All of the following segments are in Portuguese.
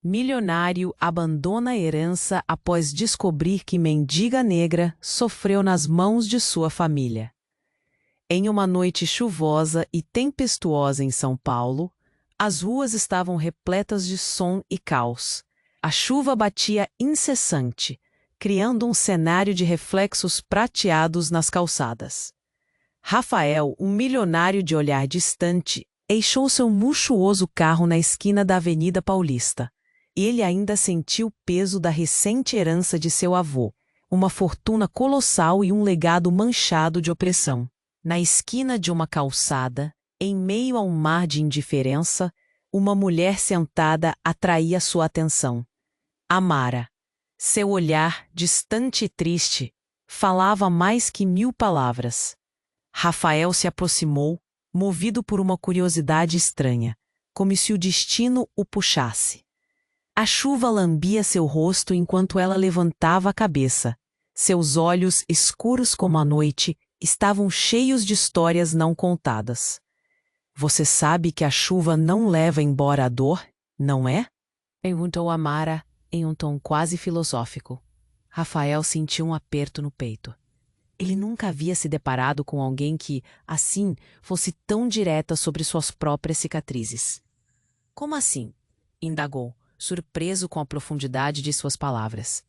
Milionário abandona a herança após descobrir que mendiga negra sofreu nas mãos de sua família. Em uma noite chuvosa e tempestuosa em São Paulo, as ruas estavam repletas de som e caos. A chuva batia incessante, criando um cenário de reflexos prateados nas calçadas. Rafael, um milionário de olhar distante, deixou seu luxuoso carro na esquina da Avenida Paulista. Ele ainda sentiu o peso da recente herança de seu avô, uma fortuna colossal e um legado manchado de opressão. Na esquina de uma calçada, em meio a um mar de indiferença, uma mulher sentada atraía sua atenção. Amara. Seu olhar, distante e triste, falava mais que 1000 palavras. Rafael se aproximou, movido por uma curiosidade estranha, como se o destino o puxasse. A chuva lambia seu rosto enquanto ela levantava a cabeça. Seus olhos, escuros como a noite, estavam cheios de histórias não contadas. Você sabe que a chuva não leva embora a dor, não é? Perguntou Amara, em um tom quase filosófico. Rafael sentiu um aperto no peito. Ele nunca havia se deparado com alguém que, assim, fosse tão direta sobre suas próprias cicatrizes. Como assim? Indagou, surpreso com a profundidade de suas palavras.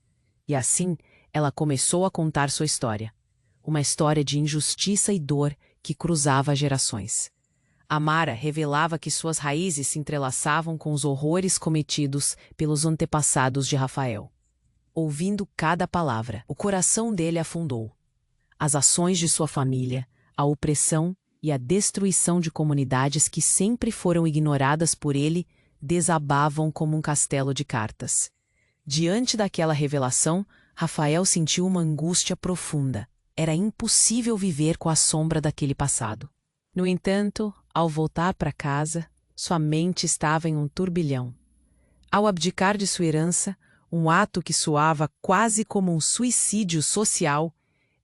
E assim, ela começou a contar sua história. Uma história de injustiça e dor que cruzava gerações. Amara revelava que suas raízes se entrelaçavam com os horrores cometidos pelos antepassados de Rafael. Ouvindo cada palavra, o coração dele afundou. As ações de sua família, a opressão e a destruição de comunidades que sempre foram ignoradas por ele desabavam como um castelo de cartas. Diante daquela revelação, Rafael sentiu uma angústia profunda. Era impossível viver com a sombra daquele passado. No entanto, ao voltar para casa, sua mente estava em um turbilhão. Ao abdicar de sua herança, um ato que soava quase como um suicídio social,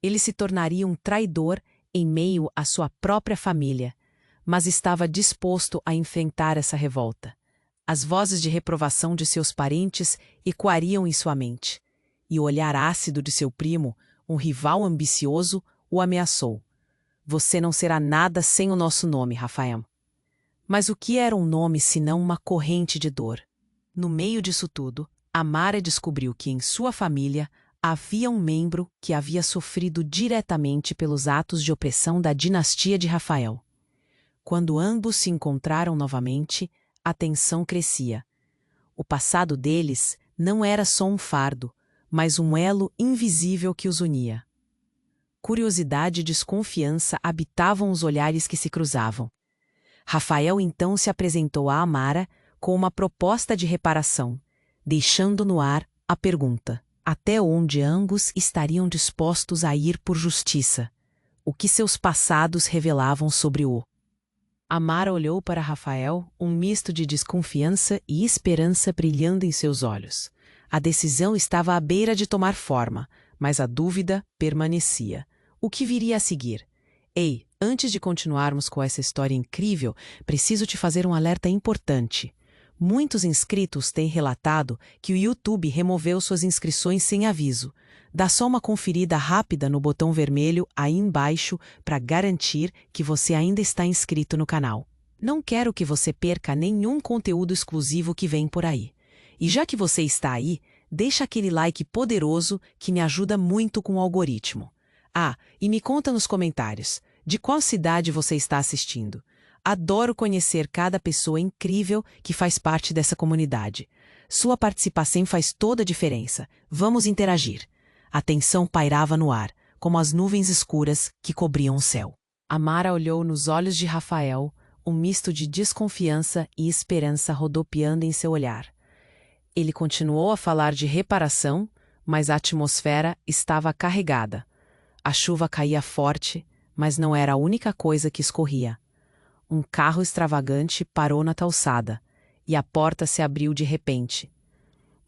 ele se tornaria um traidor em meio à sua própria família, mas estava disposto a enfrentar essa revolta. As vozes de reprovação de seus parentes ecoariam em sua mente, e o olhar ácido de seu primo, um rival ambicioso, o ameaçou. Você não será nada sem o nosso nome, Rafael. Mas o que era um nome senão uma corrente de dor? No meio disso tudo, Amara descobriu que em sua família havia um membro que havia sofrido diretamente pelos atos de opressão da dinastia de Rafael. Quando ambos se encontraram novamente, a tensão crescia. O passado deles não era só um fardo, mas um elo invisível que os unia. Curiosidade e desconfiança habitavam os olhares que se cruzavam. Rafael então se apresentou a Amara com uma proposta de reparação, deixando no ar a pergunta: até onde ambos estariam dispostos a ir por justiça? O que seus passados revelavam sobre o... Amara olhou para Rafael, um misto de desconfiança e esperança brilhando em seus olhos. A decisão estava à beira de tomar forma, mas a dúvida permanecia. O que viria a seguir? Ei, antes de continuarmos com essa história incrível, preciso te fazer um alerta importante. Muitos inscritos têm relatado que o YouTube removeu suas inscrições sem aviso. Dá só uma conferida rápida no botão vermelho aí embaixo para garantir que você ainda está inscrito no canal. Não quero que você perca nenhum conteúdo exclusivo que vem por aí. E já que você está aí, deixa aquele like poderoso que me ajuda muito com o algoritmo. Ah, e me conta nos comentários, de qual cidade você está assistindo? Adoro conhecer cada pessoa incrível que faz parte dessa comunidade. Sua participação faz toda a diferença. Vamos interagir. A tensão pairava no ar, como as nuvens escuras que cobriam o céu. Amara olhou nos olhos de Rafael, um misto de desconfiança e esperança rodopiando em seu olhar. Ele continuou a falar de reparação, mas a atmosfera estava carregada. A chuva caía forte, mas não era a única coisa que escorria. Um carro extravagante parou na calçada, e a porta se abriu de repente.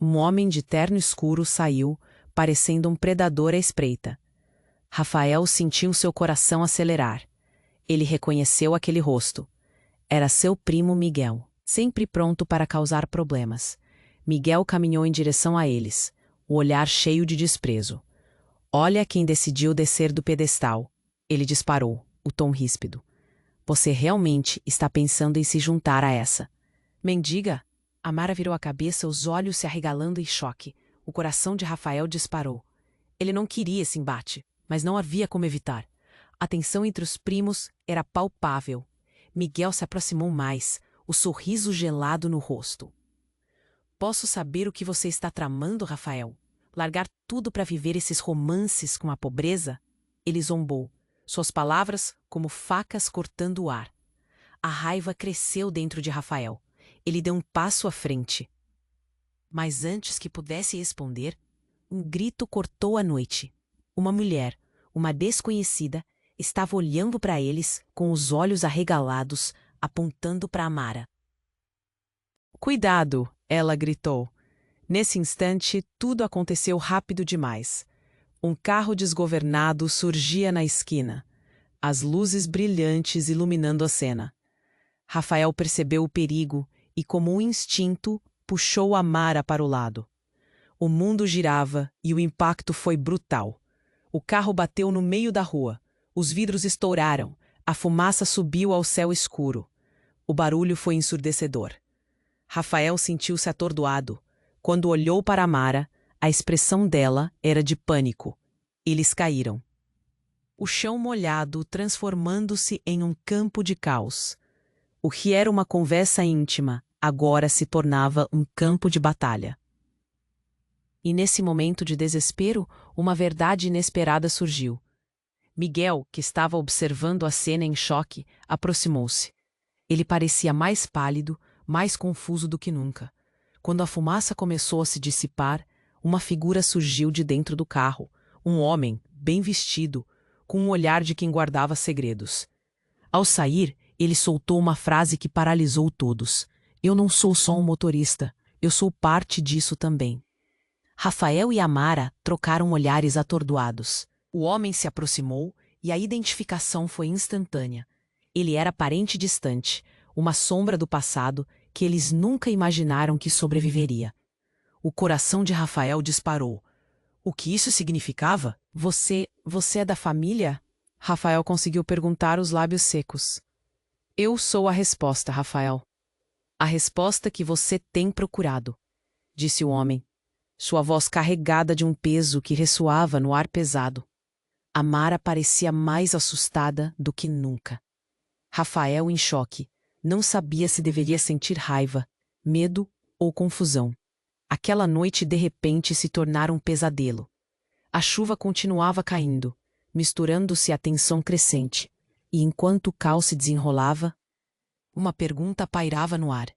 Um homem de terno escuro saiu, parecendo um predador à espreita. Rafael sentiu seu coração acelerar. Ele reconheceu aquele rosto. Era seu primo Miguel, sempre pronto para causar problemas. Miguel caminhou em direção a eles, o olhar cheio de desprezo. Olha quem decidiu descer do pedestal. Ele disparou, o tom ríspido. Você realmente está pensando em se juntar a essa mendiga? Amara virou a cabeça, os olhos se arregalando em choque. O coração de Rafael disparou. Ele não queria esse embate, mas não havia como evitar. A tensão entre os primos era palpável. Miguel se aproximou mais, o sorriso gelado no rosto. Posso saber o que você está tramando, Rafael? Largar tudo para viver esses romances com a pobreza? Ele zombou, suas palavras como facas cortando o ar. A raiva cresceu dentro de Rafael. Ele deu um passo à frente. Mas antes que pudesse responder, um grito cortou a noite. Uma mulher, uma desconhecida, estava olhando para eles com os olhos arregalados, apontando para Amara. Cuidado! Ela gritou. Nesse instante, tudo aconteceu rápido demais. Um carro desgovernado surgia na esquina, as luzes brilhantes iluminando a cena. Rafael percebeu o perigo e, como um instinto, puxou Amara para o lado. O mundo girava e o impacto foi brutal. O carro bateu no meio da rua. Os vidros estouraram. A fumaça subiu ao céu escuro. O barulho foi ensurdecedor. Rafael sentiu-se atordoado. Quando olhou para Amara, a expressão dela era de pânico. Eles caíram. O chão molhado transformando-se em um campo de caos. O que era uma conversa íntima, agora se tornava um campo de batalha. E nesse momento de desespero, uma verdade inesperada surgiu. Miguel, que estava observando a cena em choque, aproximou-se. Ele parecia mais pálido, mais confuso do que nunca. Quando a fumaça começou a se dissipar, uma figura surgiu de dentro do carro, um homem, bem vestido, com um olhar de quem guardava segredos. Ao sair, ele soltou uma frase que paralisou todos. Eu não sou só um motorista, eu sou parte disso também. Rafael e Amara trocaram olhares atordoados. O homem se aproximou e a identificação foi instantânea. Ele era parente distante, uma sombra do passado que eles nunca imaginaram que sobreviveria. O coração de Rafael disparou. O que isso significava? Você é da família? Rafael conseguiu perguntar, os lábios secos. Eu sou a resposta, Rafael. A resposta que você tem procurado, disse o homem, sua voz carregada de um peso que ressoava no ar pesado. Amara parecia mais assustada do que nunca. Rafael, em choque, não sabia se deveria sentir raiva, medo ou confusão. Aquela noite de repente se tornara um pesadelo. A chuva continuava caindo, misturando-se à tensão crescente, e enquanto o caos se desenrolava, uma pergunta pairava no ar.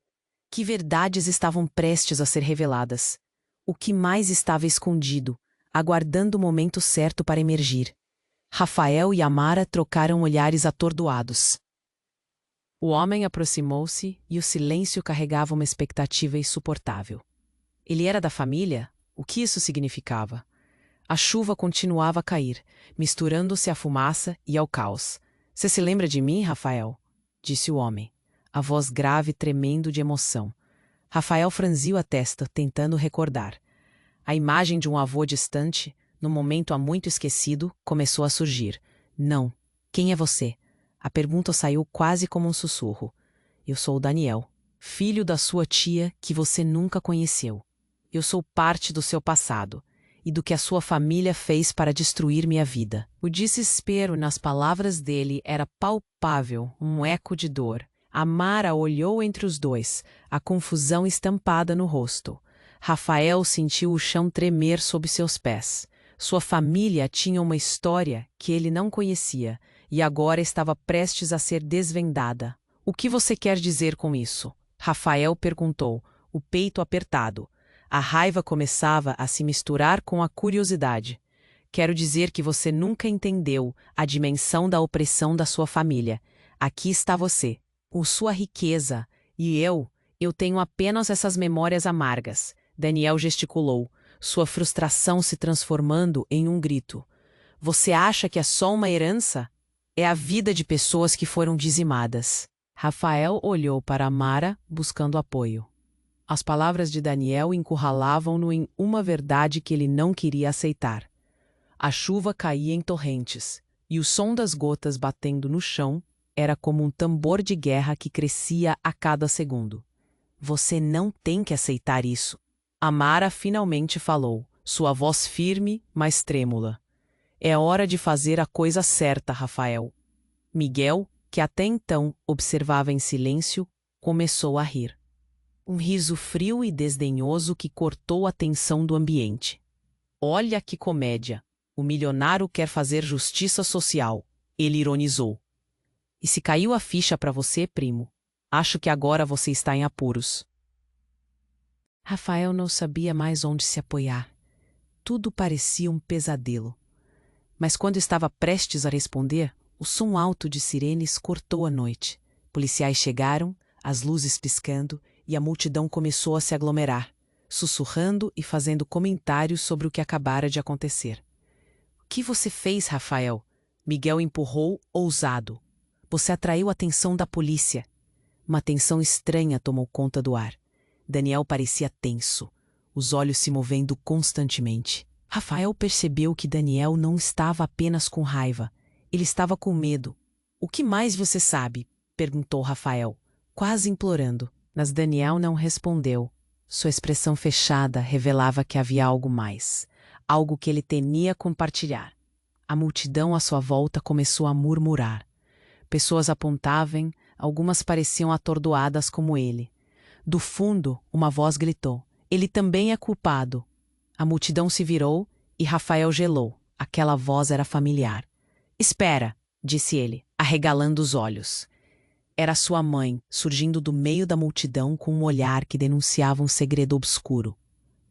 Que verdades estavam prestes a ser reveladas? O que mais estava escondido, aguardando o momento certo para emergir? Rafael e Amara trocaram olhares atordoados. O homem aproximou-se e o silêncio carregava uma expectativa insuportável. Ele era da família? O que isso significava? A chuva continuava a cair, misturando-se à fumaça e ao caos. Você se lembra de mim, Rafael? Disse o homem, a voz grave tremendo de emoção. Rafael franziu a testa, tentando recordar. A imagem de um avô distante, num momento há muito esquecido, começou a surgir. Não. Quem é você? A pergunta saiu quase como um sussurro. Eu sou o Daniel, filho da sua tia que você nunca conheceu. Eu sou parte do seu passado e do que a sua família fez para destruir minha vida. O desespero nas palavras dele era palpável, um eco de dor. Amara olhou entre os dois, a confusão estampada no rosto. Rafael sentiu o chão tremer sob seus pés. Sua família tinha uma história que ele não conhecia e agora estava prestes a ser desvendada. O que você quer dizer com isso? Rafael perguntou, o peito apertado. A raiva começava a se misturar com a curiosidade. Quero dizer que você nunca entendeu a dimensão da opressão da sua família. Aqui está você, com sua riqueza, e eu tenho apenas essas memórias amargas. Daniel gesticulou, sua frustração se transformando em um grito. Você acha que é só uma herança? É a vida de pessoas que foram dizimadas. Rafael olhou para Amara, buscando apoio. As palavras de Daniel encurralavam-no em uma verdade que ele não queria aceitar. A chuva caía em torrentes, e o som das gotas batendo no chão era como um tambor de guerra que crescia a cada segundo. Você não tem que aceitar isso. Amara finalmente falou, sua voz firme, mas trêmula. É hora de fazer a coisa certa, Rafael. Miguel, que até então observava em silêncio, começou a rir. Um riso frio e desdenhoso que cortou a tensão do ambiente. Olha que comédia! O milionário quer fazer justiça social, ele ironizou. E se caiu a ficha para você, primo? Acho que agora você está em apuros. Rafael não sabia mais onde se apoiar. Tudo parecia um pesadelo. Mas quando estava prestes a responder, o som alto de sirenes cortou a noite. Policiais chegaram, as luzes piscando, e a multidão começou a se aglomerar, sussurrando e fazendo comentários sobre o que acabara de acontecer. O que você fez, Rafael? Miguel empurrou, ousado. Você atraiu a atenção da polícia. Uma tensão estranha tomou conta do ar. Daniel parecia tenso, os olhos se movendo constantemente. Rafael percebeu que Daniel não estava apenas com raiva, ele estava com medo. O que mais você sabe? Perguntou Rafael, quase implorando. Mas Daniel não respondeu. Sua expressão fechada revelava que havia algo mais, algo que ele temia compartilhar. A multidão à sua volta começou a murmurar. Pessoas apontavam, algumas pareciam atordoadas como ele. Do fundo, uma voz gritou: ele também é culpado. A multidão se virou e Rafael gelou. Aquela voz era familiar. Espera, disse ele, arregalando os olhos. Era sua mãe, surgindo do meio da multidão com um olhar que denunciava um segredo obscuro.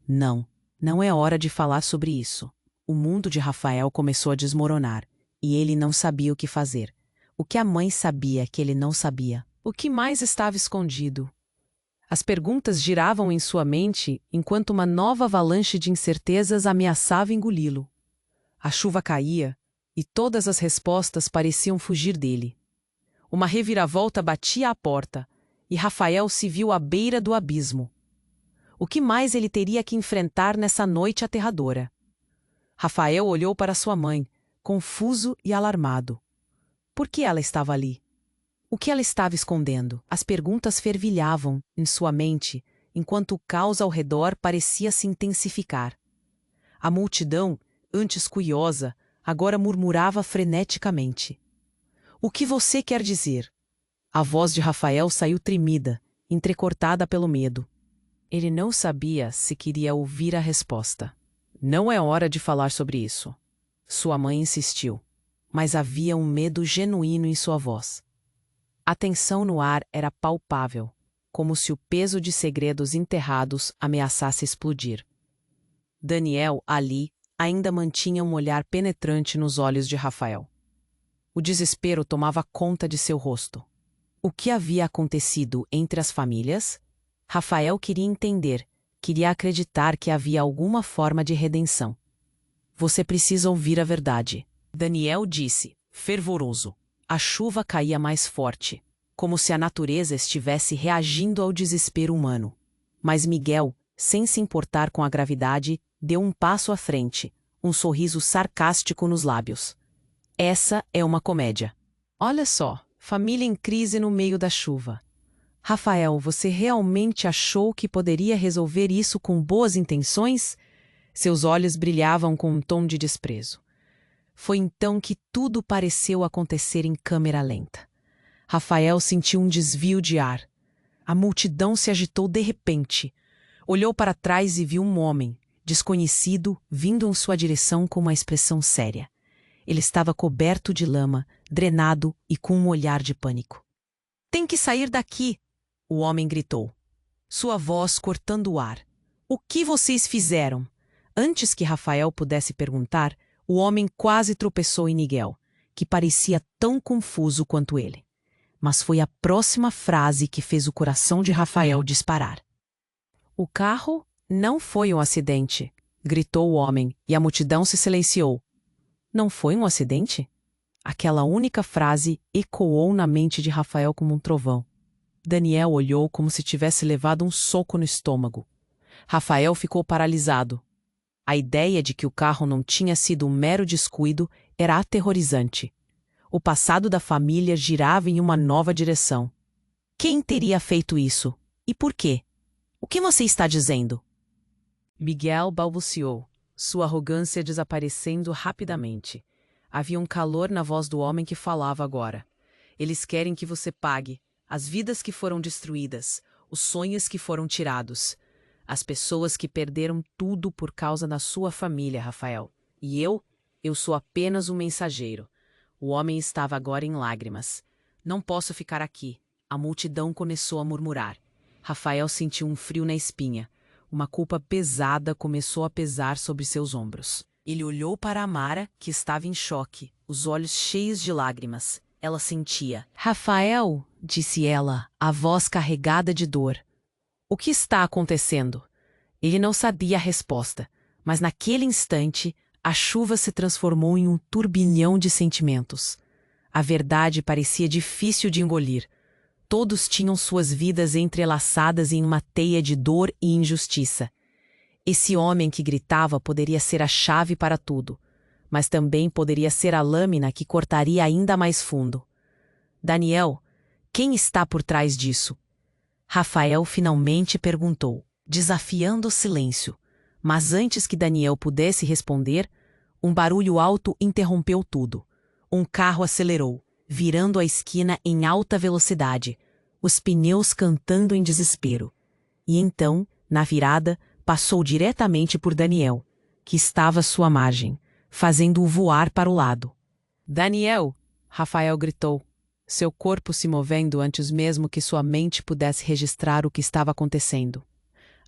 Não, não é hora de falar sobre isso. O mundo de Rafael começou a desmoronar, e ele não sabia o que fazer. O que a mãe sabia que ele não sabia? O que mais estava escondido? As perguntas giravam em sua mente enquanto uma nova avalanche de incertezas ameaçava engoli-lo. A chuva caía, e todas as respostas pareciam fugir dele. Uma reviravolta batia à porta, e Rafael se viu à beira do abismo. O que mais ele teria que enfrentar nessa noite aterradora? Rafael olhou para sua mãe, confuso e alarmado. Por que ela estava ali? O que ela estava escondendo? As perguntas fervilhavam em sua mente, enquanto o caos ao redor parecia se intensificar. A multidão, antes curiosa, agora murmurava freneticamente. O que você quer dizer? A voz de Rafael saiu tremida, entrecortada pelo medo. Ele não sabia se queria ouvir a resposta. Não é hora de falar sobre isso. Sua mãe insistiu, mas havia um medo genuíno em sua voz. A tensão no ar era palpável, como se o peso de segredos enterrados ameaçasse explodir. Daniel, ali, ainda mantinha um olhar penetrante nos olhos de Rafael. O desespero tomava conta de seu rosto. O que havia acontecido entre as famílias? Rafael queria entender, queria acreditar que havia alguma forma de redenção. Você precisa ouvir a verdade, Daniel disse, fervoroso. A chuva caía mais forte, como se a natureza estivesse reagindo ao desespero humano. Mas Miguel, sem se importar com a gravidade, deu um passo à frente, um sorriso sarcástico nos lábios. Essa é uma comédia. Olha só, família em crise no meio da chuva. Rafael, você realmente achou que poderia resolver isso com boas intenções? Seus olhos brilhavam com um tom de desprezo. Foi então que tudo pareceu acontecer em câmera lenta. Rafael sentiu um desvio de ar. A multidão se agitou de repente. Olhou para trás e viu um homem, desconhecido, vindo em sua direção com uma expressão séria. Ele estava coberto de lama, drenado e com um olhar de pânico. Tem que sair daqui! O homem gritou, sua voz cortando o ar. O que vocês fizeram? Antes que Rafael pudesse perguntar, o homem quase tropeçou em Miguel, que parecia tão confuso quanto ele. Mas foi a próxima frase que fez o coração de Rafael disparar. O carro não foi um acidente, gritou o homem, e a multidão se silenciou. Não foi um acidente? Aquela única frase ecoou na mente de Rafael como um trovão. Daniel olhou como se tivesse levado um soco no estômago. Rafael ficou paralisado. A ideia de que o carro não tinha sido um mero descuido era aterrorizante. O passado da família girava em uma nova direção. Quem teria feito isso? E por quê? O que você está dizendo? Miguel balbuciou, sua arrogância desaparecendo rapidamente. Havia um calor na voz do homem que falava agora. Eles querem que você pague as vidas que foram destruídas, os sonhos que foram tirados, as pessoas que perderam tudo por causa da sua família, Rafael. E eu sou apenas um mensageiro. O homem estava agora em lágrimas. Não posso ficar aqui. A multidão começou a murmurar. Rafael sentiu um frio na espinha. Uma culpa pesada começou a pesar sobre seus ombros. Ele olhou para Amara, que estava em choque, os olhos cheios de lágrimas. Ela sentia. Rafael, disse ela, a voz carregada de dor. O que está acontecendo? Ele não sabia a resposta, mas naquele instante, a chuva se transformou em um turbilhão de sentimentos. A verdade parecia difícil de engolir. Todos tinham suas vidas entrelaçadas em uma teia de dor e injustiça. Esse homem que gritava poderia ser a chave para tudo, mas também poderia ser a lâmina que cortaria ainda mais fundo. Daniel, quem está por trás disso? Rafael finalmente perguntou, desafiando o silêncio. Mas antes que Daniel pudesse responder, um barulho alto interrompeu tudo. Um carro acelerou, virando a esquina em alta velocidade, os pneus cantando em desespero. E então, na virada, passou diretamente por Daniel, que estava à sua margem, fazendo-o voar para o lado. Daniel! Rafael gritou, seu corpo se movendo antes mesmo que sua mente pudesse registrar o que estava acontecendo.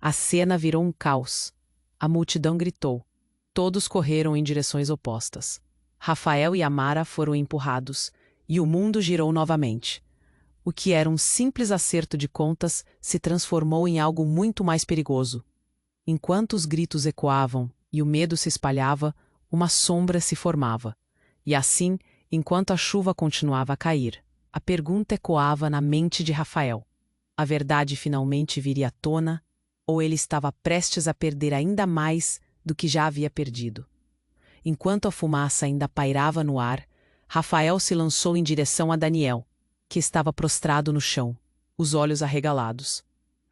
A cena virou um caos. A multidão gritou. Todos correram em direções opostas. Rafael e Amara foram empurrados, e o mundo girou novamente. O que era um simples acerto de contas se transformou em algo muito mais perigoso. Enquanto os gritos ecoavam e o medo se espalhava, uma sombra se formava. E assim, enquanto a chuva continuava a cair, a pergunta ecoava na mente de Rafael. A verdade finalmente viria à tona, ou ele estava prestes a perder ainda mais do que já havia perdido? Enquanto a fumaça ainda pairava no ar, Rafael se lançou em direção a Daniel, que estava prostrado no chão, os olhos arregalados.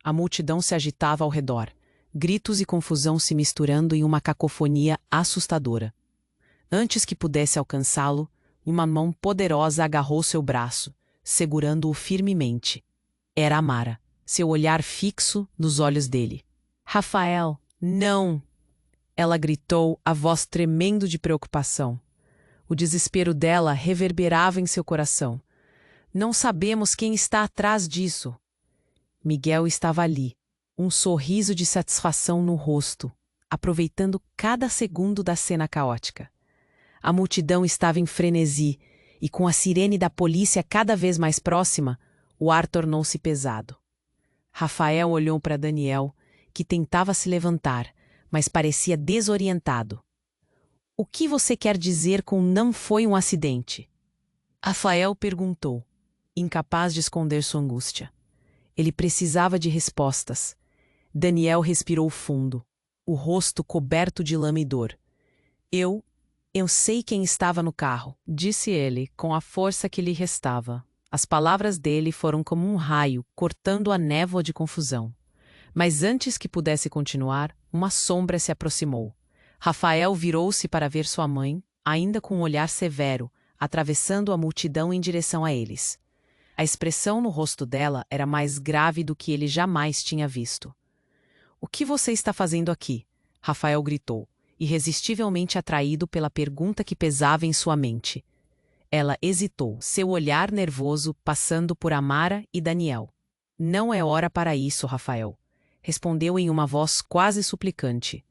A multidão se agitava ao redor, gritos e confusão se misturando em uma cacofonia assustadora. Antes que pudesse alcançá-lo, uma mão poderosa agarrou seu braço, segurando-o firmemente. Era Amara, seu olhar fixo nos olhos dele. Rafael, não! Ela gritou, a voz tremendo de preocupação. O desespero dela reverberava em seu coração. Não sabemos quem está atrás disso. Miguel estava ali, um sorriso de satisfação no rosto, aproveitando cada segundo da cena caótica. A multidão estava em frenesi, e com a sirene da polícia cada vez mais próxima, o ar tornou-se pesado. Rafael olhou para Daniel, que tentava se levantar, mas parecia desorientado. O que você quer dizer com não foi um acidente? Rafael perguntou, incapaz de esconder sua angústia. Ele precisava de respostas. Daniel respirou fundo, o rosto coberto de lama e dor. Eu sei quem estava no carro, disse ele, com a força que lhe restava. As palavras dele foram como um raio, cortando a névoa de confusão. Mas antes que pudesse continuar, uma sombra se aproximou. Rafael virou-se para ver sua mãe, ainda com um olhar severo, atravessando a multidão em direção a eles. A expressão no rosto dela era mais grave do que ele jamais tinha visto. O que você está fazendo aqui? Rafael gritou, irresistivelmente atraído pela pergunta que pesava em sua mente. Ela hesitou, seu olhar nervoso passando por Amara e Daniel. Não é hora para isso, Rafael, respondeu em uma voz quase suplicante.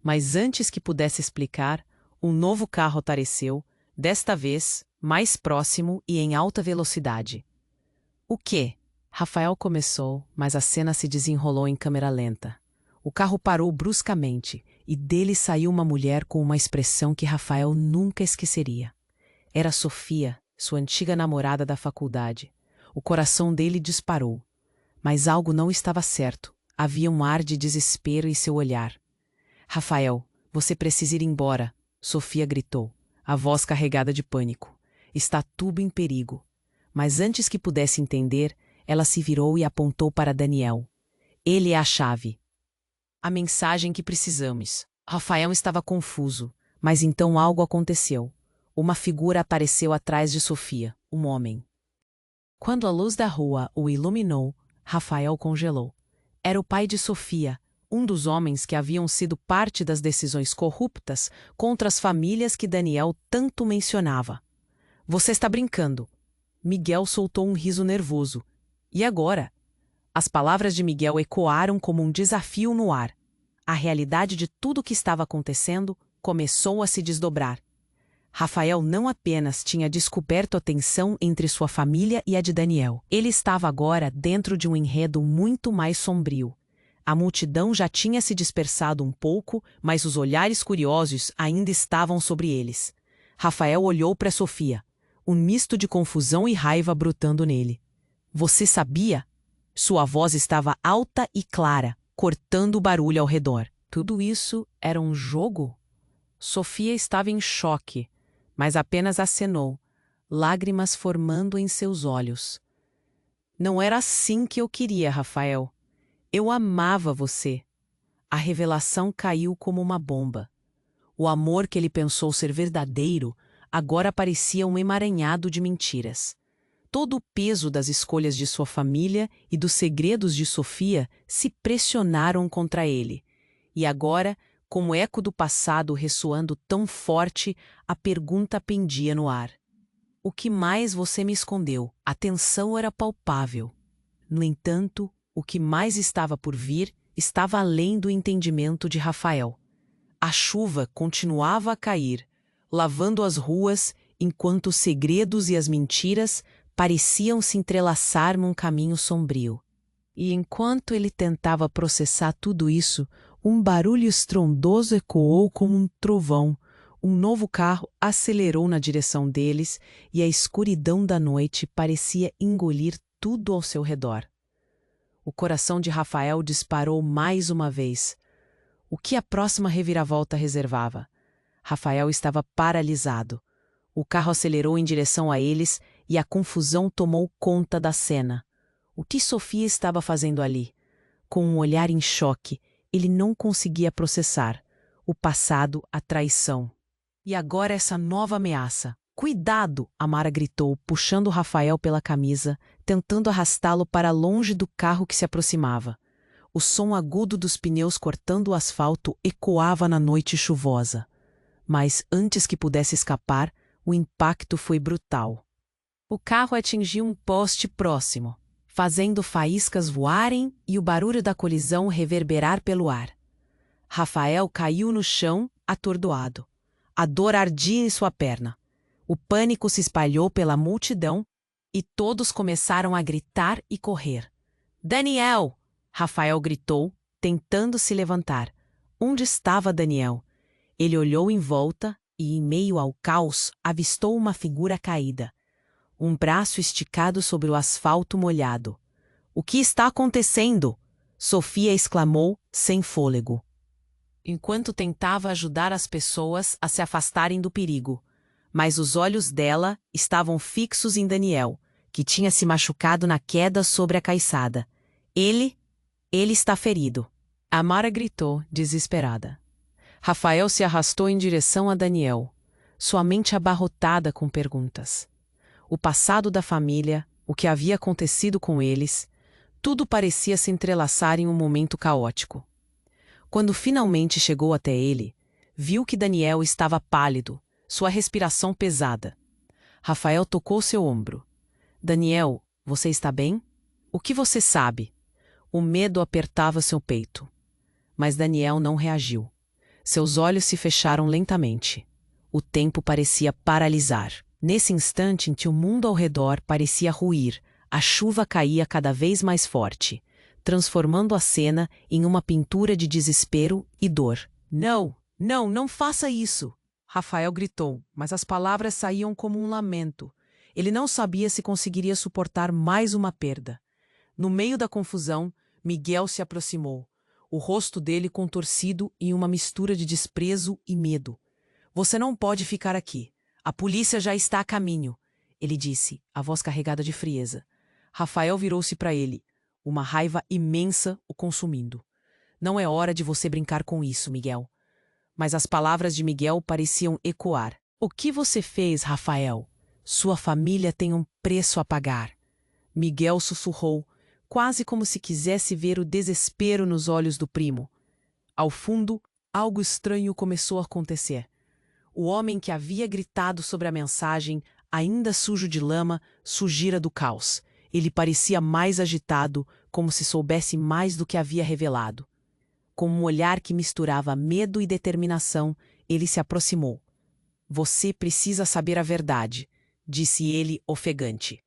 Mas antes que pudesse explicar, um novo carro apareceu, desta vez, mais próximo e em alta velocidade. O quê? Rafael começou, mas a cena se desenrolou em câmera lenta. O carro parou bruscamente, e dele saiu uma mulher com uma expressão que Rafael nunca esqueceria. Era Sofia, sua antiga namorada da faculdade. O coração dele disparou. Mas algo não estava certo. Havia um ar de desespero em seu olhar. Rafael, você precisa ir embora, Sofia gritou, a voz carregada de pânico. Está tudo em perigo. Mas antes que pudesse entender, ela se virou e apontou para Daniel. Ele é a chave. A mensagem que precisamos. Rafael estava confuso, mas então algo aconteceu. Uma figura apareceu atrás de Sofia, um homem. Quando a luz da rua o iluminou, Rafael congelou. Era o pai de Sofia, um dos homens que haviam sido parte das decisões corruptas contra as famílias que Daniel tanto mencionava. Você está brincando. Miguel soltou um riso nervoso. E agora? As palavras de Miguel ecoaram como um desafio no ar. A realidade de tudo o que estava acontecendo começou a se desdobrar. Rafael não apenas tinha descoberto a tensão entre sua família e a de Daniel. Ele estava agora dentro de um enredo muito mais sombrio. A multidão já tinha se dispersado um pouco, mas os olhares curiosos ainda estavam sobre eles. Rafael olhou para Sofia, um misto de confusão e raiva brotando nele. Você sabia? Sua voz estava alta e clara, cortando o barulho ao redor. Tudo isso era um jogo? Sofia estava em choque, mas apenas acenou, lágrimas formando em seus olhos. Não era assim que eu queria, Rafael. Eu amava você. A revelação caiu como uma bomba. O amor que ele pensou ser verdadeiro agora parecia um emaranhado de mentiras. Todo o peso das escolhas de sua família e dos segredos de Sofia se pressionaram contra ele. E agora, com o eco do passado ressoando tão forte, a pergunta pendia no ar. O que mais você me escondeu? A tensão era palpável. No entanto, o que mais estava por vir estava além do entendimento de Rafael. A chuva continuava a cair, lavando as ruas, enquanto os segredos e as mentiras pareciam se entrelaçar num caminho sombrio. E enquanto ele tentava processar tudo isso, um barulho estrondoso ecoou como um trovão. Um novo carro acelerou na direção deles e a escuridão da noite parecia engolir tudo ao seu redor. O coração de Rafael disparou mais uma vez. O que a próxima reviravolta reservava? Rafael estava paralisado. O carro acelerou em direção a eles e a confusão tomou conta da cena. O que Sofia estava fazendo ali? Com um olhar em choque, ele não conseguia processar. O passado, a traição. E agora essa nova ameaça. Cuidado! Amara gritou, puxando Rafael pela camisa, tentando arrastá-lo para longe do carro que se aproximava. O som agudo dos pneus cortando o asfalto ecoava na noite chuvosa. Mas antes que pudesse escapar, o impacto foi brutal. O carro atingiu um poste próximo, fazendo faíscas voarem e o barulho da colisão reverberar pelo ar. Rafael caiu no chão, atordoado. A dor ardia em sua perna. O pânico se espalhou pela multidão e todos começaram a gritar e correr. Daniel! Rafael gritou, tentando se levantar. Onde estava Daniel? Ele olhou em volta e, em meio ao caos, avistou uma figura caída. Um braço esticado sobre o asfalto molhado. O que está acontecendo? Sofia exclamou, sem fôlego, enquanto tentava ajudar as pessoas a se afastarem do perigo. Mas os olhos dela estavam fixos em Daniel, que tinha se machucado na queda sobre a caiçada. Ele está ferido. Amara gritou, desesperada. Rafael se arrastou em direção a Daniel, sua mente abarrotada com perguntas. O passado da família, o que havia acontecido com eles, tudo parecia se entrelaçar em um momento caótico. Quando finalmente chegou até ele, viu que Daniel estava pálido, sua respiração pesada. Rafael tocou seu ombro. Daniel, você está bem? O que você sabe? O medo apertava seu peito. Mas Daniel não reagiu. Seus olhos se fecharam lentamente. O tempo parecia paralisar. Nesse instante em que o mundo ao redor parecia ruir, a chuva caía cada vez mais forte, transformando a cena em uma pintura de desespero e dor. Não, não faça isso! Rafael gritou, mas as palavras saíam como um lamento. Ele não sabia se conseguiria suportar mais uma perda. No meio da confusão, Miguel se aproximou, o rosto dele contorcido em uma mistura de desprezo e medo. Você não pode ficar aqui. A polícia já está a caminho, ele disse, a voz carregada de frieza. Rafael virou-se para ele, uma raiva imensa o consumindo. Não é hora de você brincar com isso, Miguel. Mas as palavras de Miguel pareciam ecoar. O que você fez, Rafael? Sua família tem um preço a pagar. Miguel sussurrou, quase como se quisesse ver o desespero nos olhos do primo. Ao fundo, algo estranho começou a acontecer. O homem que havia gritado sobre a mensagem, ainda sujo de lama, surgira do caos. Ele parecia mais agitado, como se soubesse mais do que havia revelado. Com um olhar que misturava medo e determinação, ele se aproximou. Você precisa saber a verdade, disse ele ofegante.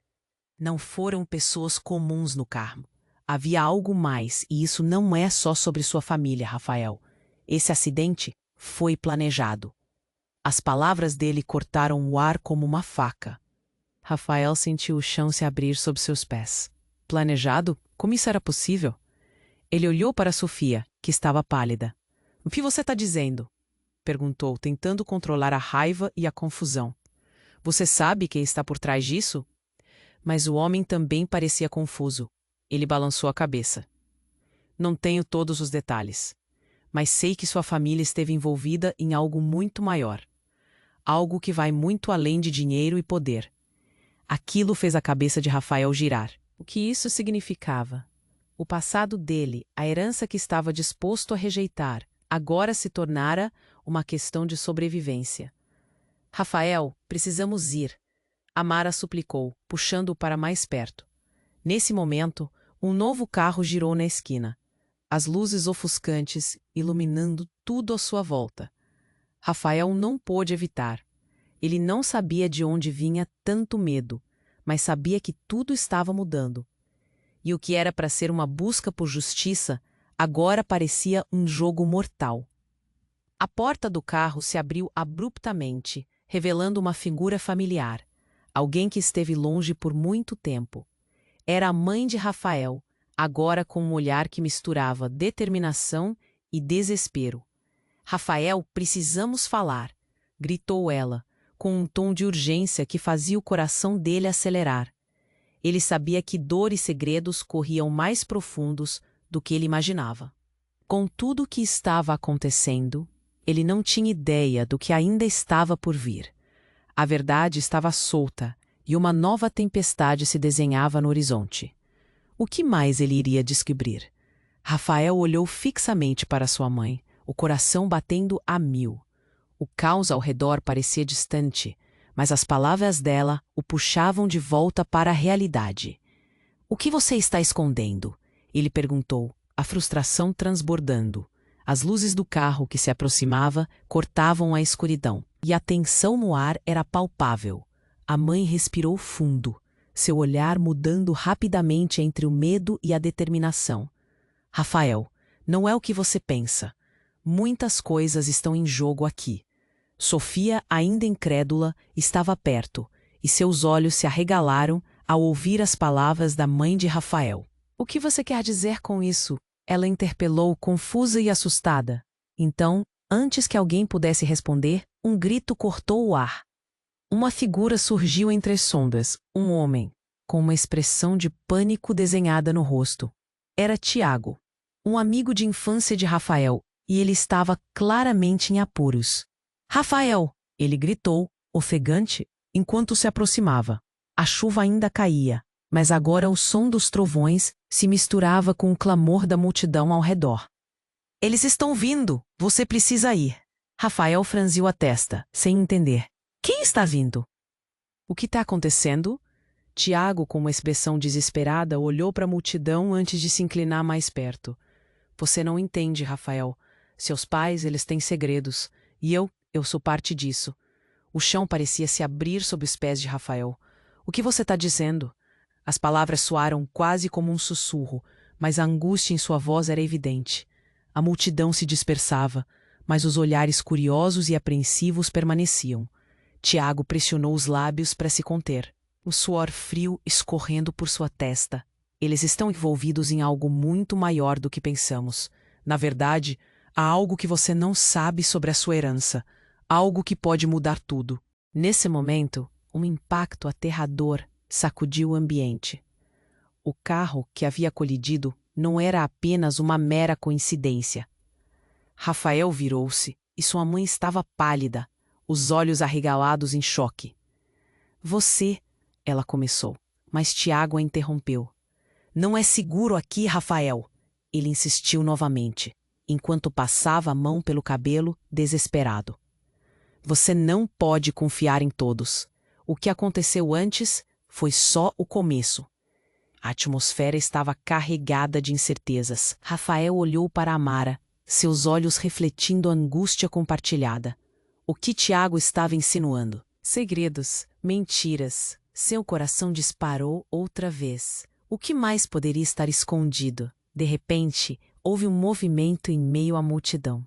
Não foram pessoas comuns no carro. Havia algo mais, e isso não é só sobre sua família, Rafael. Esse acidente foi planejado. As palavras dele cortaram o ar como uma faca. Rafael sentiu o chão se abrir sob seus pés. Planejado? Como isso era possível? Ele olhou para Sofia, que estava pálida. O que você está dizendo? Perguntou, tentando controlar a raiva e a confusão. Você sabe quem está por trás disso? Mas o homem também parecia confuso. Ele balançou a cabeça. Não tenho todos os detalhes, mas sei que sua família esteve envolvida em algo muito maior. Algo que vai muito além de dinheiro e poder. Aquilo fez a cabeça de Rafael girar. O que isso significava? O passado dele, a herança que estava disposto a rejeitar, agora se tornara uma questão de sobrevivência. Rafael, precisamos ir. Amara suplicou, puxando-o para mais perto. Nesse momento, um novo carro girou na esquina, as luzes ofuscantes iluminando tudo à sua volta. Rafael não pôde evitar. Ele não sabia de onde vinha tanto medo, mas sabia que tudo estava mudando. E o que era para ser uma busca por justiça, agora parecia um jogo mortal. A porta do carro se abriu abruptamente, revelando uma figura familiar, alguém que esteve longe por muito tempo. Era a mãe de Rafael, agora com um olhar que misturava determinação e desespero. Rafael, precisamos falar, gritou ela, com um tom de urgência que fazia o coração dele acelerar. Ele sabia que dor e segredos corriam mais profundos do que ele imaginava. Com tudo o que estava acontecendo, ele não tinha ideia do que ainda estava por vir. A verdade estava solta e uma nova tempestade se desenhava no horizonte. O que mais ele iria descobrir? Rafael olhou fixamente para sua mãe, o coração batendo a mil. O caos ao redor parecia distante, mas as palavras dela o puxavam de volta para a realidade. O que você está escondendo? Ele perguntou, a frustração transbordando. As luzes do carro que se aproximava cortavam a escuridão, e a tensão no ar era palpável. A mãe respirou fundo, seu olhar mudando rapidamente entre o medo e a determinação. Rafael, não é o que você pensa. Muitas coisas estão em jogo aqui. Sofia, ainda incrédula, estava perto, e seus olhos se arregalaram ao ouvir as palavras da mãe de Rafael. O que você quer dizer com isso? Ela interpelou, confusa e assustada. Então, antes que alguém pudesse responder, um grito cortou o ar. Uma figura surgiu entre as sombras, um homem, com uma expressão de pânico desenhada no rosto. Era Tiago, um amigo de infância de Rafael, e ele estava claramente em apuros. Rafael! Ele gritou, ofegante, enquanto se aproximava. A chuva ainda caía, mas agora o som dos trovões se misturava com o clamor da multidão ao redor. Eles estão vindo! Você precisa ir! Rafael franziu a testa, sem entender. Quem está vindo? O que está acontecendo? Tiago, com uma expressão desesperada, olhou para a multidão antes de se inclinar mais perto. Você não entende, Rafael. Seus pais, eles têm segredos. E eu sou parte disso. O chão parecia se abrir sob os pés de Rafael. O que você está dizendo? As palavras soaram quase como um sussurro, mas a angústia em sua voz era evidente. A multidão se dispersava, mas os olhares curiosos e apreensivos permaneciam. Tiago pressionou os lábios para se conter, o suor frio escorrendo por sua testa. Eles estão envolvidos em algo muito maior do que pensamos. Na verdade, há algo que você não sabe sobre a sua herança, algo que pode mudar tudo. Nesse momento, um impacto aterrador sacudiu o ambiente. O carro que havia colidido não era apenas uma mera coincidência. Rafael virou-se e sua mãe estava pálida, os olhos arregalados em choque. Você, ela começou, mas Tiago a interrompeu. Não é seguro aqui, Rafael, ele insistiu novamente, enquanto passava a mão pelo cabelo, desesperado. Você não pode confiar em todos. O que aconteceu antes foi só o começo. A atmosfera estava carregada de incertezas. Rafael olhou para Amara, seus olhos refletindo a angústia compartilhada. O que Tiago estava insinuando? Segredos, mentiras. Seu coração disparou outra vez. O que mais poderia estar escondido? De repente, houve um movimento em meio à multidão.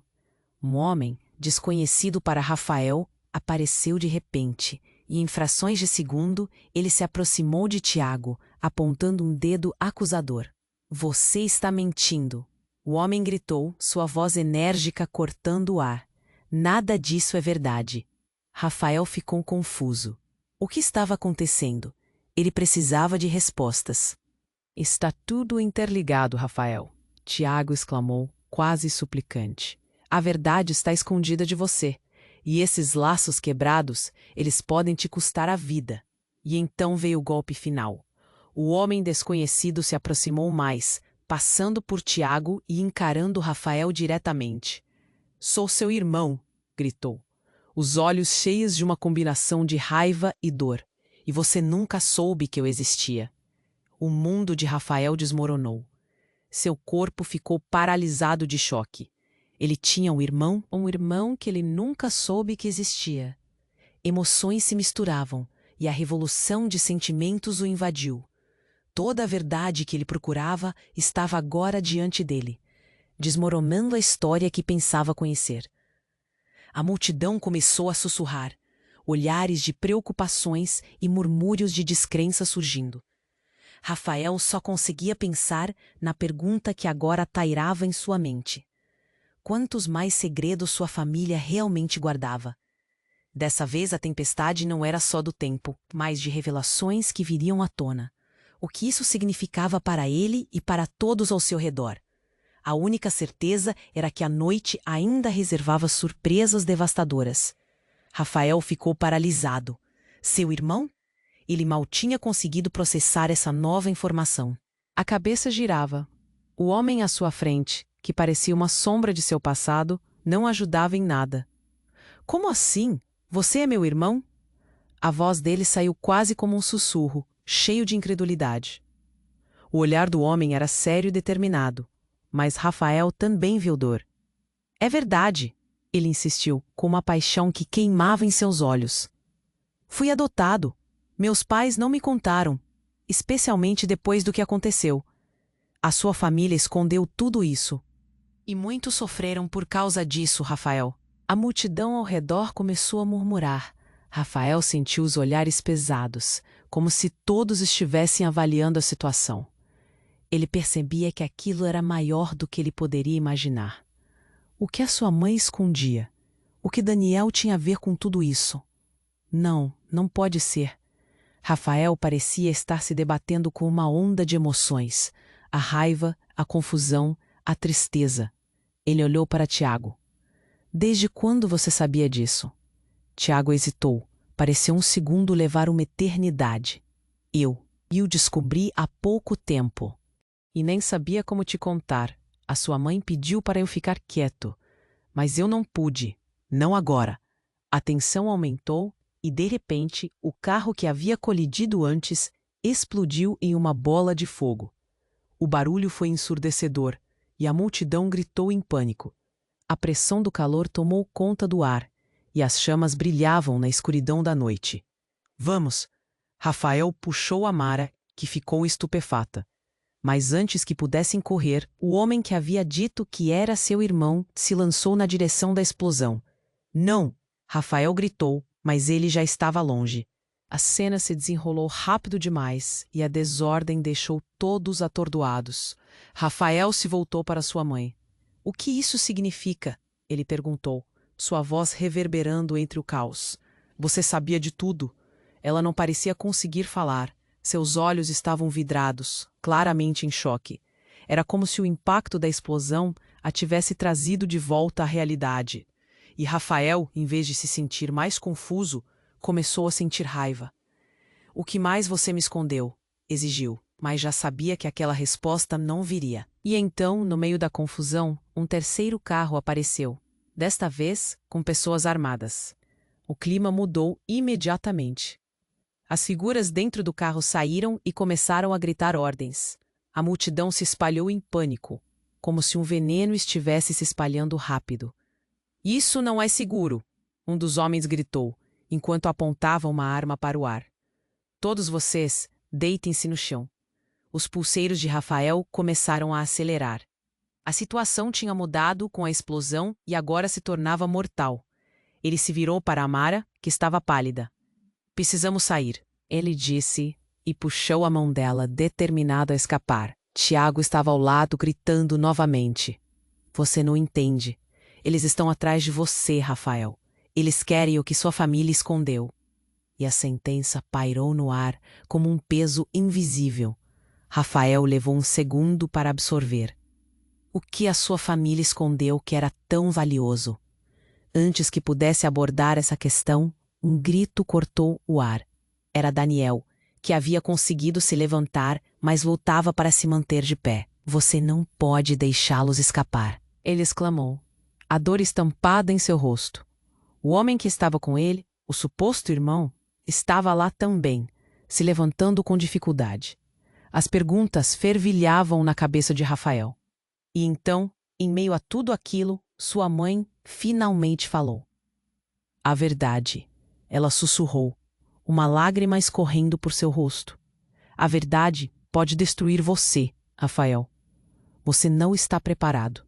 Um homem, desconhecido para Rafael, apareceu de repente, e em frações de segundo, ele se aproximou de Tiago, apontando um dedo acusador. Você está mentindo. O homem gritou, sua voz enérgica cortando o ar. Nada disso é verdade. Rafael ficou confuso. O que estava acontecendo? Ele precisava de respostas. Está tudo interligado, Rafael, Tiago exclamou, quase suplicante. A verdade está escondida de você, e esses laços quebrados, eles podem te custar a vida. E então veio o golpe final. O homem desconhecido se aproximou mais, passando por Tiago e encarando Rafael diretamente. Sou seu irmão, gritou, os olhos cheios de uma combinação de raiva e dor, e você nunca soube que eu existia. O mundo de Rafael desmoronou. Seu corpo ficou paralisado de choque. Ele tinha um irmão que ele nunca soube que existia. Emoções se misturavam, e a revolução de sentimentos o invadiu. Toda a verdade que ele procurava estava agora diante dele, desmoronando a história que pensava conhecer. A multidão começou a sussurrar, olhares de preocupações e murmúrios de descrença surgindo. Rafael só conseguia pensar na pergunta que agora pairava em sua mente. Quantos mais segredos sua família realmente guardava? Dessa vez a tempestade não era só do tempo, mas de revelações que viriam à tona. O que isso significava para ele e para todos ao seu redor? A única certeza era que a noite ainda reservava surpresas devastadoras. Rafael ficou paralisado. Seu irmão? Ele mal tinha conseguido processar essa nova informação. A cabeça girava. O homem à sua frente, que parecia uma sombra de seu passado, não ajudava em nada. Como assim? Você é meu irmão? A voz dele saiu quase como um sussurro, cheio de incredulidade. O olhar do homem era sério e determinado, mas Rafael também viu dor. É verdade, ele insistiu, com uma paixão que queimava em seus olhos. Fui adotado. Meus pais não me contaram, especialmente depois do que aconteceu. A sua família escondeu tudo isso. E muitos sofreram por causa disso, Rafael. A multidão ao redor começou a murmurar. Rafael sentiu os olhares pesados, como se todos estivessem avaliando a situação. Ele percebia que aquilo era maior do que ele poderia imaginar. O que a sua mãe escondia? O que Daniel tinha a ver com tudo isso? Não, não pode ser. Rafael parecia estar se debatendo com uma onda de emoções. A raiva, a confusão, a tristeza. Ele olhou para Tiago. Desde quando você sabia disso? Tiago hesitou. Pareceu um segundo levar uma eternidade. Eu o descobri há pouco tempo. E nem sabia como te contar. A sua mãe pediu para eu ficar quieto. Mas eu não pude. Não agora. A tensão aumentou e, de repente, o carro que havia colidido antes explodiu em uma bola de fogo. O barulho foi ensurdecedor e a multidão gritou em pânico. A pressão do calor tomou conta do ar e as chamas brilhavam na escuridão da noite. Vamos! Rafael puxou Amara, que ficou estupefata. Mas antes que pudessem correr, o homem que havia dito que era seu irmão se lançou na direção da explosão. Não! Rafael gritou, mas ele já estava longe. A cena se desenrolou rápido demais e a desordem deixou todos atordoados. Rafael se voltou para sua mãe. "O que isso significa?" ele perguntou, sua voz reverberando entre o caos. "Você sabia de tudo?" Ela não parecia conseguir falar. Seus olhos estavam vidrados, claramente em choque. Era como se o impacto da explosão a tivesse trazido de volta à realidade. E Rafael, em vez de se sentir mais confuso, começou a sentir raiva. "O que mais você me escondeu?" exigiu, mas já sabia que aquela resposta não viria. E então, no meio da confusão, um terceiro carro apareceu, desta vez com pessoas armadas. O clima mudou imediatamente. As figuras dentro do carro saíram e começaram a gritar ordens. A multidão se espalhou em pânico, como se um veneno estivesse se espalhando rápido. "Isso não é seguro", um dos homens gritou, enquanto apontava uma arma para o ar. "Todos vocês, deitem-se no chão." Os pulseiros de Rafael começaram a acelerar. A situação tinha mudado com a explosão e agora se tornava mortal. Ele se virou para Amara, que estava pálida. "Precisamos sair", ele disse, e puxou a mão dela, determinado a escapar. Tiago estava ao lado, gritando novamente. "Você não entende. Eles estão atrás de você, Rafael. Eles querem o que sua família escondeu." E a sentença pairou no ar como um peso invisível. Rafael levou um segundo para absorver. O que a sua família escondeu que era tão valioso? Antes que pudesse abordar essa questão, um grito cortou o ar. Era Daniel, que havia conseguido se levantar, mas lutava para se manter de pé. "Você não pode deixá-los escapar", ele exclamou, a dor estampada em seu rosto. O homem que estava com ele, o suposto irmão, estava lá também, se levantando com dificuldade. As perguntas fervilhavam na cabeça de Rafael. E então, em meio a tudo aquilo, sua mãe finalmente falou. "A verdade", ela sussurrou, uma lágrima escorrendo por seu rosto. "A verdade pode destruir você, Rafael. Você não está preparado."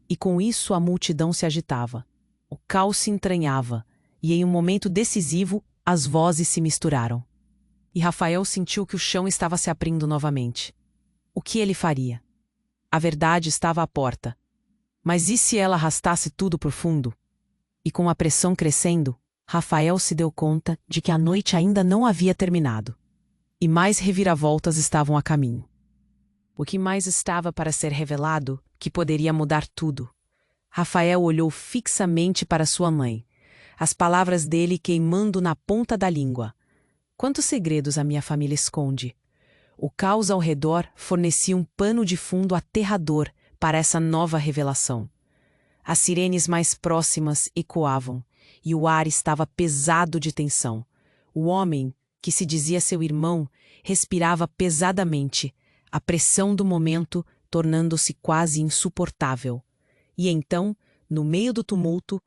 E com isso a multidão se agitava. O caos se entranhava, e em um momento decisivo, as vozes se misturaram. E Rafael sentiu que o chão estava se abrindo novamente. O que ele faria? A verdade estava à porta. Mas e se ela arrastasse tudo para o fundo? E com a pressão crescendo, Rafael se deu conta de que a noite ainda não havia terminado. E mais reviravoltas estavam a caminho. O que mais estava para ser revelado, que poderia mudar tudo? Rafael olhou fixamente para sua mãe, as palavras dele queimando na ponta da língua. Quantos segredos a minha família esconde? O caos ao redor fornecia um pano de fundo aterrador para essa nova revelação. As sirenes mais próximas ecoavam, e o ar estava pesado de tensão. O homem, que se dizia seu irmão, respirava pesadamente, a pressão do momento tornando-se quase insuportável. E então, no meio do tumulto,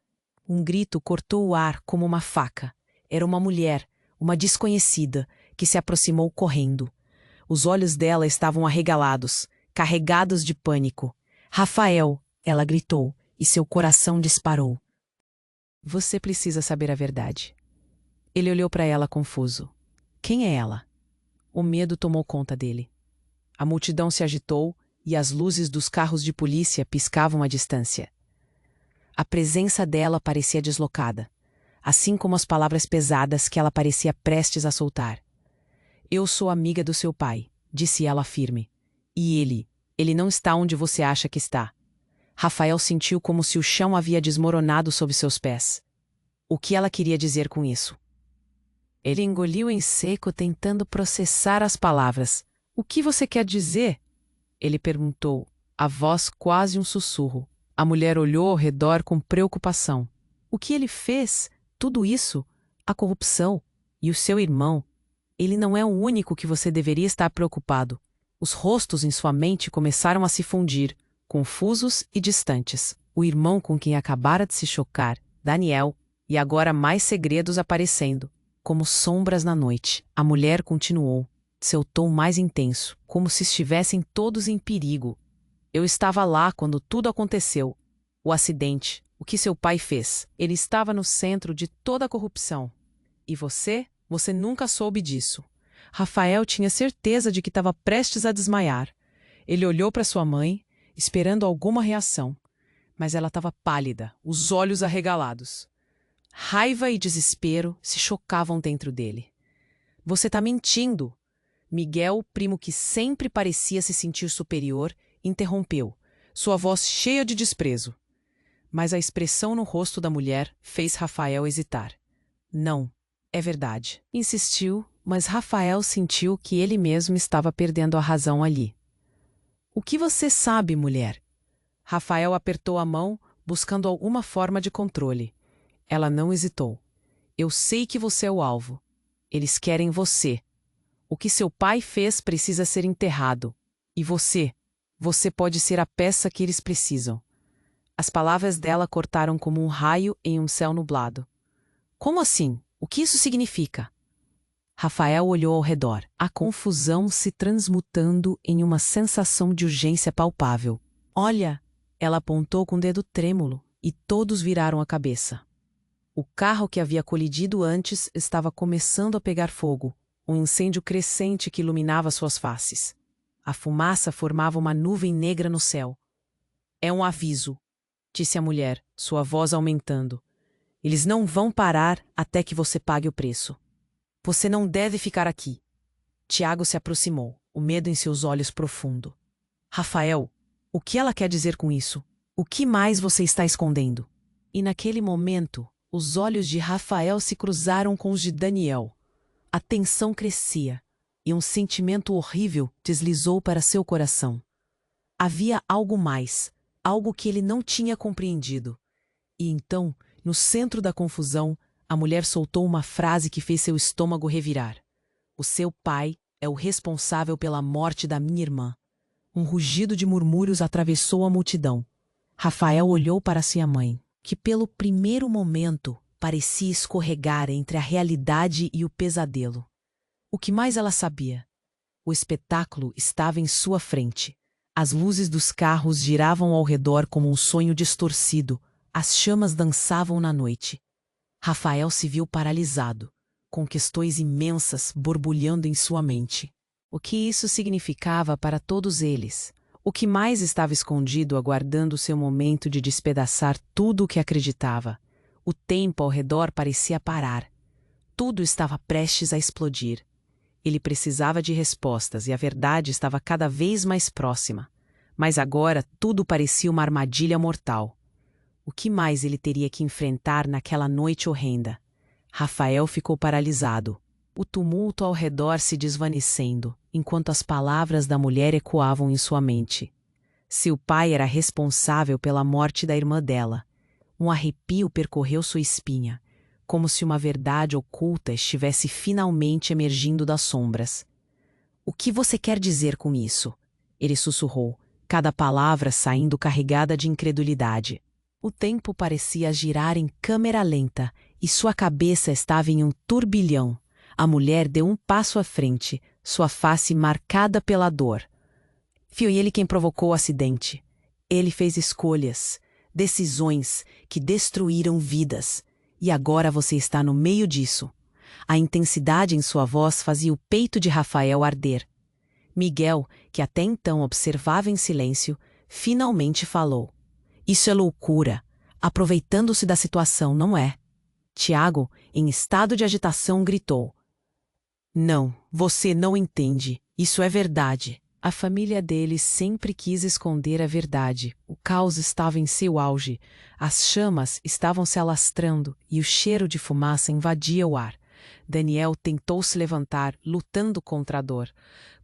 um grito cortou o ar como uma faca. Era uma mulher, uma desconhecida, que se aproximou correndo. Os olhos dela estavam arregalados, carregados de pânico. "Rafael!" ela gritou, e seu coração disparou. "Você precisa saber a verdade." Ele olhou para ela confuso. Quem é ela? O medo tomou conta dele. A multidão se agitou e as luzes dos carros de polícia piscavam à distância. A presença dela parecia deslocada, assim como as palavras pesadas que ela parecia prestes a soltar. "Eu sou amiga do seu pai", disse ela firme. "E ele não está onde você acha que está." Rafael sentiu como se o chão havia desmoronado sob seus pés. O que ela queria dizer com isso? Ele engoliu em seco, tentando processar as palavras. "O que você quer dizer?" ele perguntou, a voz quase um sussurro. A mulher olhou ao redor com preocupação. "O que ele fez? Tudo isso? A corrupção? E o seu irmão? Ele não é o único que você deveria estar preocupado." Os rostos em sua mente começaram a se fundir, confusos e distantes. O irmão com quem acabara de se chocar, Daniel, e agora mais segredos aparecendo, como sombras na noite. A mulher continuou, seu tom mais intenso, como se estivessem todos em perigo. "Eu estava lá quando tudo aconteceu. O acidente, o que seu pai fez. Ele estava no centro de toda a corrupção. E você? Você nunca soube disso. Rafael tinha certeza de que estava prestes a desmaiar. Ele olhou para sua mãe, esperando alguma reação, mas ela estava pálida, os olhos arregalados. Raiva e desespero se chocavam dentro dele. Você está mentindo! Miguel, o primo que sempre parecia se sentir superior, interrompeu, sua voz cheia de desprezo. Mas a expressão no rosto da mulher fez Rafael hesitar. Não, é verdade. Insistiu, mas Rafael sentiu que ele mesmo estava perdendo a razão ali. O que você sabe, mulher? Rafael apertou a mão, buscando alguma forma de controle. Ela não hesitou. Eu sei que você é o alvo. Eles querem você. O que seu pai fez precisa ser enterrado. E você pode ser a peça que eles precisam. As palavras dela cortaram como um raio em um céu nublado. Como assim? O que isso significa? Rafael olhou ao redor, a confusão se transmutando em uma sensação de urgência palpável. Olha! Ela apontou com o dedo trêmulo, e todos viraram a cabeça. O carro que havia colidido antes estava começando a pegar fogo, um incêndio crescente que iluminava suas faces. A fumaça formava uma nuvem negra no céu. É um aviso, disse a mulher, sua voz aumentando. Eles não vão parar até que você pague o preço. Você não deve ficar aqui. Tiago se aproximou, o medo em seus olhos profundo. Rafael, o que ela quer dizer com isso? O que mais você está escondendo? E naquele momento, os olhos de Rafael se cruzaram com os de Daniel. A tensão crescia, e um sentimento horrível deslizou para seu coração. Havia algo mais, algo que ele não tinha compreendido. E então, no centro da confusão, a mulher soltou uma frase que fez seu estômago revirar. O seu pai é o responsável pela morte da minha irmã. Um rugido de murmúrios atravessou a multidão. Rafael olhou para sua mãe, que pelo primeiro momento parecia escorregar entre a realidade e o pesadelo. O que mais ela sabia? O espetáculo estava em sua frente. As luzes dos carros giravam ao redor como um sonho distorcido. As chamas dançavam na noite. Rafael se viu paralisado, com questões imensas borbulhando em sua mente. O que isso significava para todos eles? O que mais estava escondido aguardando seu momento de despedaçar tudo o que acreditava? O tempo ao redor parecia parar. Tudo estava prestes a explodir. Ele precisava de respostas e a verdade estava cada vez mais próxima. Mas agora tudo parecia uma armadilha mortal. O que mais ele teria que enfrentar naquela noite horrenda? Rafael ficou paralisado. O tumulto ao redor se desvanecendo, enquanto as palavras da mulher ecoavam em sua mente. Seu pai era responsável pela morte da irmã dela. Um arrepio percorreu sua espinha, como se uma verdade oculta estivesse finalmente emergindo das sombras. O que você quer dizer com isso? Ele sussurrou, cada palavra saindo carregada de incredulidade. O tempo parecia girar em câmera lenta e sua cabeça estava em um turbilhão. A mulher deu um passo à frente, sua face marcada pela dor. Foi ele quem provocou o acidente. Ele fez escolhas, decisões que destruíram vidas. E agora você está no meio disso. A intensidade em sua voz fazia o peito de Rafael arder. Miguel, que até então observava em silêncio, finalmente falou. Isso é loucura, aproveitando-se da situação, não é? Tiago, em estado de agitação, gritou. Não, você não entende. Isso é verdade. A família dele sempre quis esconder a verdade. O caos estava em seu auge. As chamas estavam se alastrando e o cheiro de fumaça invadia o ar. Daniel tentou se levantar, lutando contra a dor.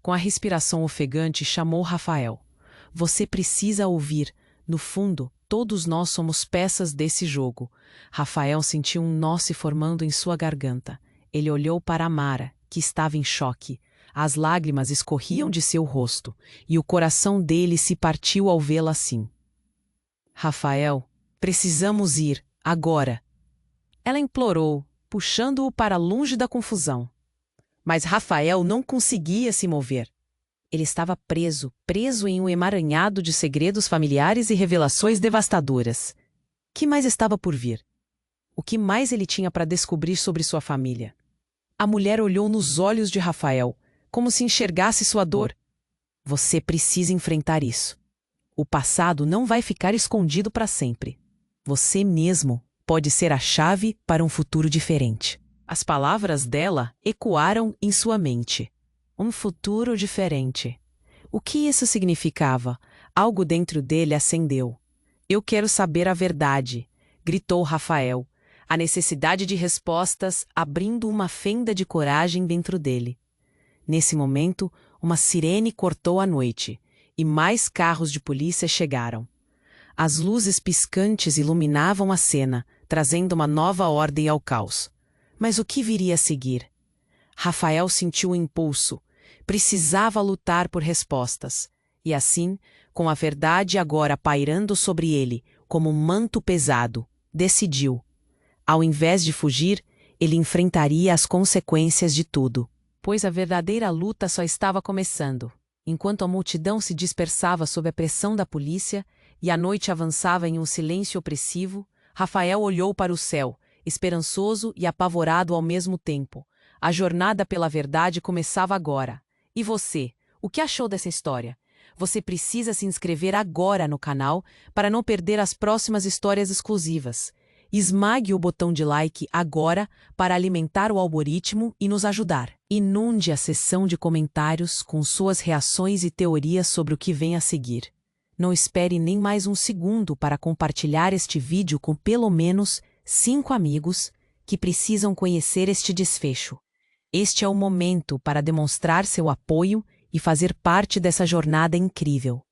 Com a respiração ofegante, chamou Rafael. Você precisa ouvir. No fundo, todos nós somos peças desse jogo. Rafael sentiu um nó se formando em sua garganta. Ele olhou para Amara, que estava em choque. As lágrimas escorriam de seu rosto, e o coração dele se partiu ao vê-la assim. Rafael, precisamos ir, agora. Ela implorou, puxando-o para longe da confusão. Mas Rafael não conseguia se mover. Ele estava preso em um emaranhado de segredos familiares e revelações devastadoras. Que mais estava por vir? O que mais ele tinha para descobrir sobre sua família? A mulher olhou nos olhos de Rafael, como se enxergasse sua dor. Você precisa enfrentar isso. O passado não vai ficar escondido para sempre. Você mesmo pode ser a chave para um futuro diferente. As palavras dela ecoaram em sua mente. Um futuro diferente. O que isso significava? Algo dentro dele acendeu. Eu quero saber a verdade, gritou Rafael, a necessidade de respostas abrindo uma fenda de coragem dentro dele. Nesse momento, uma sirene cortou a noite, e mais carros de polícia chegaram. As luzes piscantes iluminavam a cena, trazendo uma nova ordem ao caos. Mas o que viria a seguir? Rafael sentiu um impulso. Precisava lutar por respostas. E assim, com a verdade agora pairando sobre ele, como um manto pesado, decidiu. Ao invés de fugir, ele enfrentaria as consequências de tudo. Pois a verdadeira luta só estava começando. Enquanto a multidão se dispersava sob a pressão da polícia e a noite avançava em um silêncio opressivo, Rafael olhou para o céu, esperançoso e apavorado ao mesmo tempo. A jornada pela verdade começava agora. E você, o que achou dessa história? Você precisa se inscrever agora no canal para não perder as próximas histórias exclusivas. Esmague o botão de like agora para alimentar o algoritmo e nos ajudar. Inunde a seção de comentários com suas reações e teorias sobre o que vem a seguir. Não espere nem mais um segundo para compartilhar este vídeo com pelo menos 5 amigos que precisam conhecer este desfecho. Este é o momento para demonstrar seu apoio e fazer parte dessa jornada incrível.